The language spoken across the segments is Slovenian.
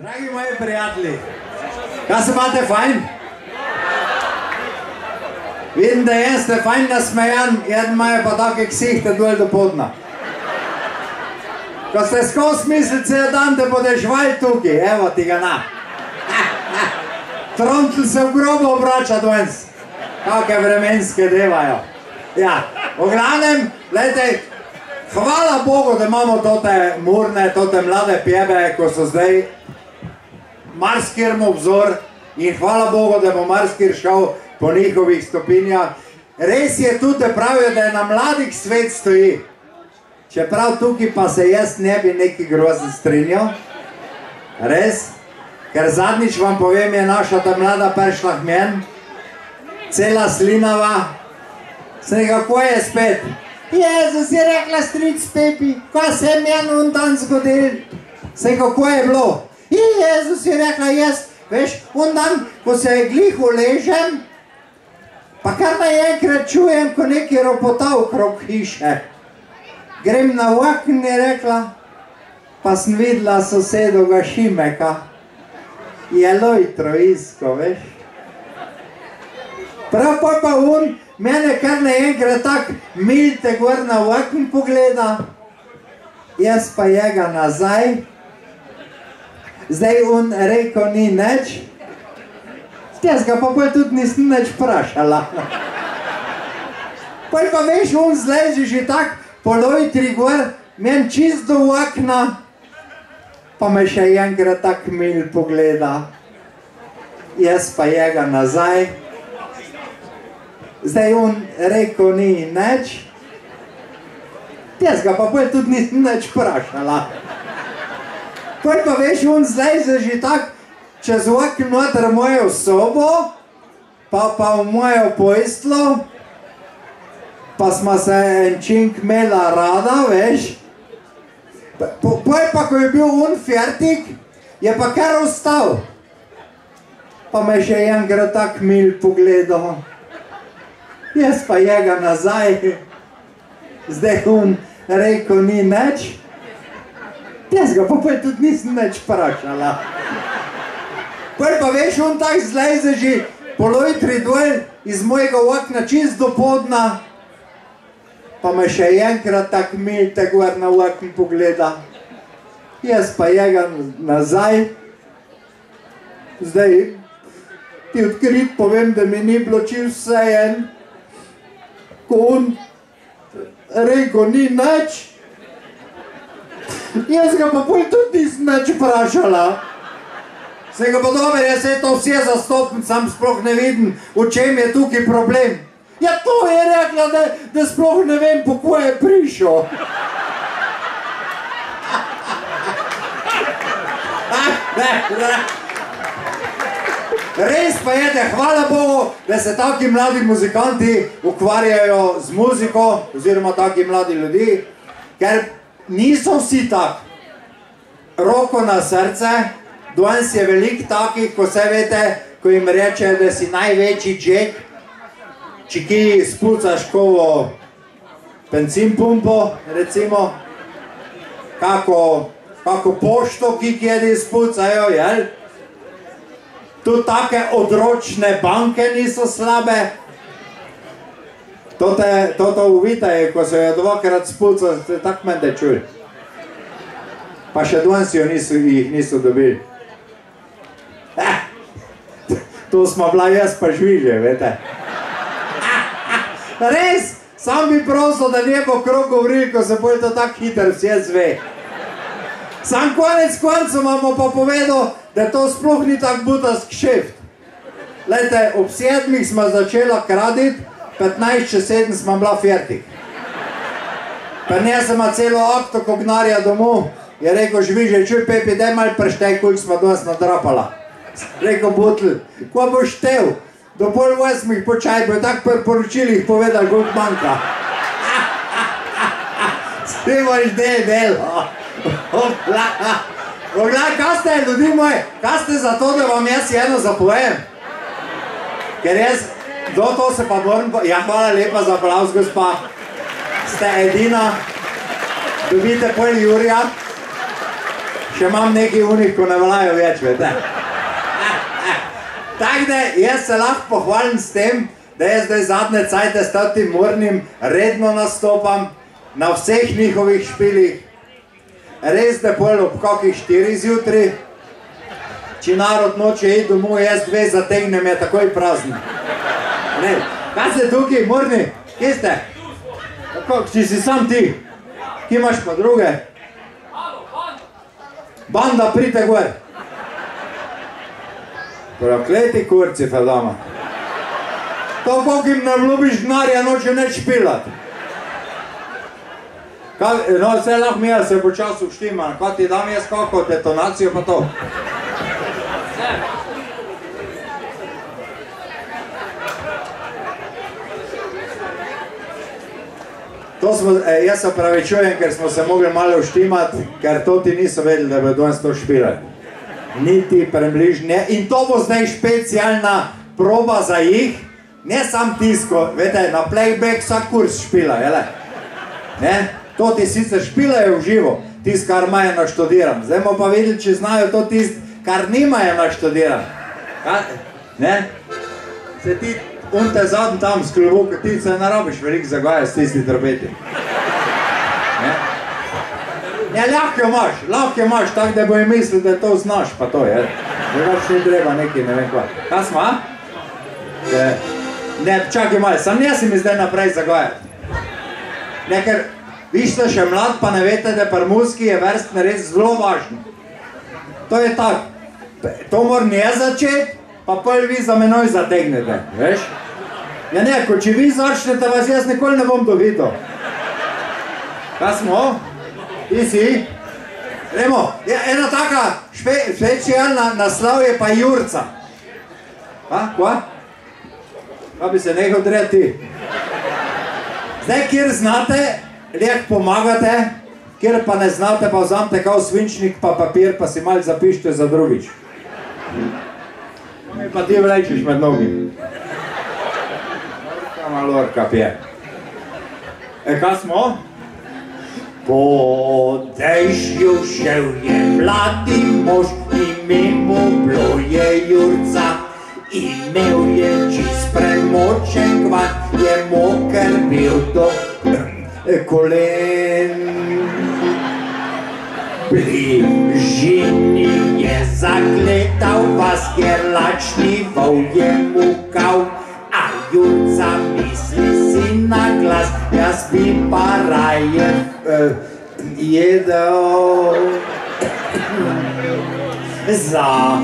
Dragi moji prijatelji, kaj se imate fajn? Vidim, da jeste fajn nasmejan, jeden imajo pa take ksihte dol do podna. Ko ste skos mislili cel dan, da bodo žvalj tukaj, evo ti ga na. Trontl se v grobo obrača dvens. Kakve vremenske devajo. Ja, v glavnem, gledajte, hvala Bogu, da imamo tote murne, tote mlade pjebe, ko so zdaj marsikirm obzor in hvala Bogu, da bo marsikir šel po njihovih stopinjah. Res je tudi, da pravijo, da je na mladih svet stoji. Čeprav tukaj pa se jaz ne bi neki grozen strinjal. Res? Ker zadnjič vam povem, je naša ta mlada prišla k meni, cela slinava. Sem kako je spet? Jezus, je rekla stric Pepi, kaj se je meni on dan zgodil? Sem kako je bilo? Jezus, je rekla jaz, veš, on dan, ko se je glih uležem, pa kar naenkrat čujem, ko neki ropota okrog hiše. Grem na okno, je rekla, pa sem videla sosedovega Šimeka. Je lojtro isko, veš. Prav pa on mene kar naenkrat tak milte gor na okno pogleda, jaz pa jega nazaj. Zdaj on rekel ni nič, jaz ga pa bolj tudi nisem nič vprašala. Pa veš, on zleži že tak po lojtri gor, meni čist do okna, pa me še enkrat tak mil pogleda. Jaz pa jega nazaj. Zdaj on rekel ni nič, jaz ga pa bolj tudi nisem nič vprašala. Pa veš, on zleze že tak čez okno noter v mojo sobo, pa v mojo posteljo, pa sva se en čink imela rada, veš. Pa ko je bil on fertik, je pa kar ostal. Pa me še enkrat tak mil pogledal. Jaz pa jega nazaj. Zdaj on rekel ni nič, jaz ga pa tudi nisem nič vprašala. Pa veš, on tak zleze že po lojtri dol iz mojega okna čist do podna, pa me še enkrat tak milte gor na okno pogleda. Jaz pa jega nazaj. Zdaj ti odkrit povem, da mi ni bilo čisto vseeno, ko on rekel ni nič, jaz ga pa tudi nisem nič vprašala. Sem ga pa dober, jaz se to vse zastopim, sam sploh ne vidim, v čem je tukaj problem. Ja, to je rekla, da sploh ne vem, po ko je prišel. Res pa je, da hvala Bogu, da se taki mladi muzikanti ukvarjajo z muziko, oziroma taki mladi ljudi, ker niso vsi tak. Roko na srce, danes je veliko takih, ko se veste, ko jim reče, da si največji džek, če ki spucaš kovo benzin pumpo, recimo, kako pošto, ki kjedi spucajo, jel? Tudi take odročne banke niso slabe. Toto uvitajo, ko so jo dvakrat spucali, ste tak mende čuli. Pa še danes jih niso dobili. To smo bila jaz pa žvižje, vete. Res, sam bi prosil, da ne bo krog govoril, ko se bolj to tak hiter vse zve. Sam konec koncev vam pa povedal, da to sploh ni tak butast kšeft. Glejte, ob 7 smo začela kraditi, 15 čez 7 smo bila fertik. Pa nesema celo akto kognarja domov, je rekel žviže, čuj Pepi, daj malo preštaj, koliko smo danes nadrapala. Rekel Butl, ko boš štev? Do pol 8 počaj, bo je tak pri poročilih povedal, koliko manjka. Ti boš delo. Oglej, kaj ste, ljudi moji, kaj ste za to, da vam jaz jedno zapovem? Ker jaz, do to se pa moram, ja, hvala lepa za aplauz, gospa. Ste edina, dobite pol Jurija. še imam nekaj unih, ko ne vlajo več, vete. Tako da, jaz se lahko pohvalim s tem, da jaz zdaj zadnje cajte s tem Murnim redno nastopam na vseh njihovih špilih. Res da pol ob kakih 4 zjutraj, če narod noče iti domov, jaz 2 zategnem, je takoj prazen. Ne, kaj ste tukaj, Murni? Kje ste? Kako, če si sam ti? Kje imaš pa druge? Banda, prite gor. Prokleti kurci, Fedoma. To, koliko jim ne vljubiš denarja, noče neč špilat. No, vse lahko mi se počas uštima, kaj ti dam jaz kako detonacijo pa to? Jaz se opravičujem, ker smo se mogli malo uštimati, ker to ti niso vedeli, da bodo danes to špilali. Niti približne. In to bo zdaj specialna proba za jih, ne sam tisko, vete, na playback vsak kurs špila, jele? Ne? To ti sicer špilajo v živo, tist, kar imajo naštudiran. Zdaj bomo pa videli, če znajo to tist, kar nimajo naštudiran. Ne? Se ti unte zadnj tam s klubu, ti se ne rabiš veliko zagajati s tisti trobeti. Ne, lahko imaš, tako da bojo mislili, da to znaš, pa to je. Drugač ni treba neki, ne vem kva. Kaj smo, a? Ne, čakaj malo, sam nesi mi zdaj naprej zagajati. Ne, ker vi ste še mlad, pa ne vete, da pri muziki je verstne res zelo važno. To je tako. To moram jaz začeti, pa pol vi za menoj zategnete, veš? Ja ne, ko če vi začnete, vas jaz nikoli ne bom dovidel. Kaj smo? Ti si? Gremo, ena taka specialna naslov je pa Jurca. Kva? Kaj bi se nehal dreti? Zdaj, kjer znate, lijek pomagate, kjer pa ne znate, pa vzamte kao svinčnik pa papir, pa si malo zapište za drugič. Mi pa ti vlečiš med nogi. Lorka malorka pje. Kaj smo? Po dejšju šel je mladi mož, ime mu bilo je Jurca. Imel je čist premočen kvat, je moker bil do kolen. Bližini je zagledal vas, ker lačni vol je mukal. A Jurca misli si na glas, jaz bi pa raje jedel. Za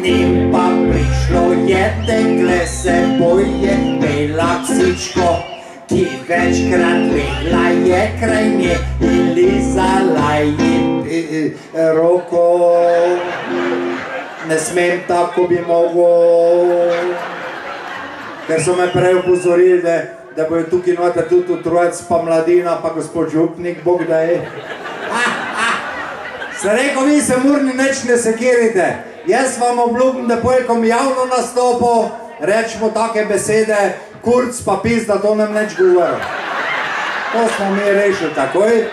njim pa prišlo je dekle, se boje pela psičko, ki večkrat legla je kraj nje in lizala ji roko. Ne smem tako bi mogel, ker so me prej upozorili, da bojo tukaj noter tudi otrojec pa mladina pa gospod župnik, Bog da je. Se rekel, vi se Murni neč ne sekirite. Jaz vam obljubim, da pojkom javno nastopo rečemo take besede, kurc pa pizda, to nam neč govoril. To smo mi rešili takoj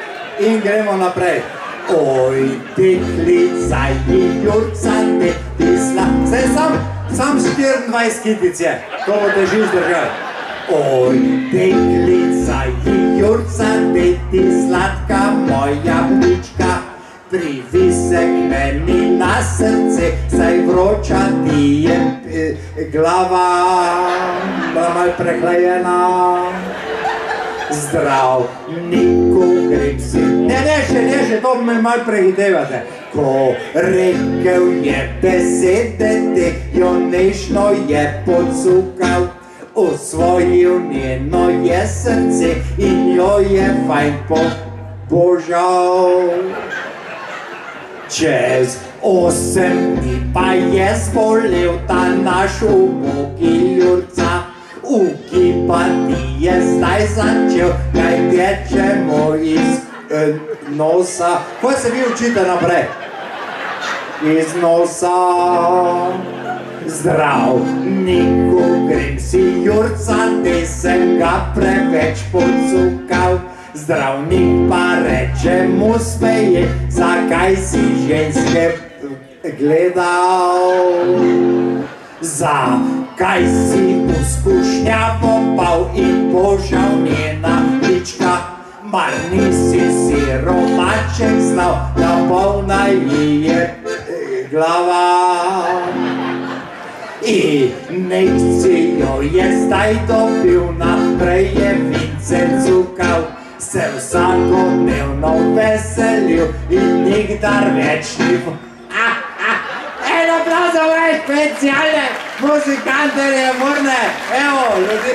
in gremo naprej. Oj, deklica je Jurca, detisla. Zdaj sam 24 kitic je, to bote že zdržali. Oj, deklica je Jurca, detisladka, moja ptička. Privisek meni na srce, saj vroča ti je glava, malo prehlajena. Zdravniku grem si, ne še, to me malo prehitevate. Ko rekel je besede, te jo nežno je podsukal, osvojil njeno je srce in jo je fajn pobožal. Čez 8 dni pa je zbolel ta naš ubogi Jurca. Ugibati je zdaj začel, kaj teče mu iz nosa. Kaj se vi učite naprej? Iz nosa. Zdravniku grem si Jurca, te sem ga preveč podsukal. Zdravnik pa reče mu smeje, zakaj si ženske gledal? Zakaj si v skušnja popal in požal njena lička? Mar nisi siromaček znal, da polna ji je glava? Injekcijo je zdaj dobil, naprej je vince cukal, se vsakodnevno veselil in nikdar več ni... En aplauz za moje specialne muzikanterje, morne, evo, ljudi.